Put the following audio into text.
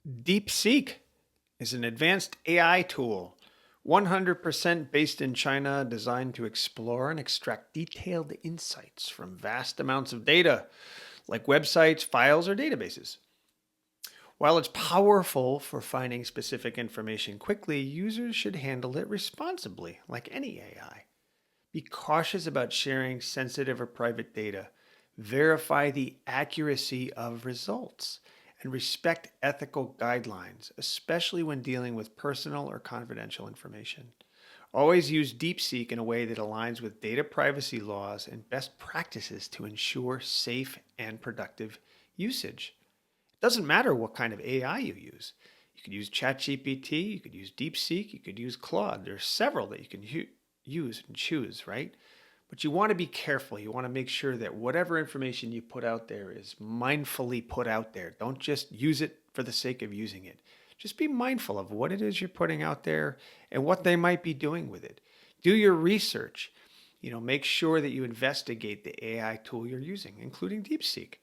Deepseek is an advanced AI tool, 100% based in China, designed to explore and extract detailed insights from vast amounts of data, like websites, files, or databases. While it's powerful for finding specific information quickly, users should handle it responsibly, like any AI. Be cautious about sharing sensitive or private data. Verify the accuracy of results and respect ethical guidelines, especially when dealing with personal or confidential information. Always use DeepSeek in a way that aligns with data privacy laws and best practices to ensure safe and productive usage. It doesn't matter what kind of AI you use. You could use ChatGPT, you could use DeepSeek, you could use Claude. There's several that you can use and choose, right? But you want to be careful. You want to make sure that whatever information you put out there is mindfully put out there. Don't just use it for the sake of using it. Just be mindful of what it is you're putting out there and what they might be doing with it. Do your research. Make sure that you investigate the AI tool you're using, including DeepSeek.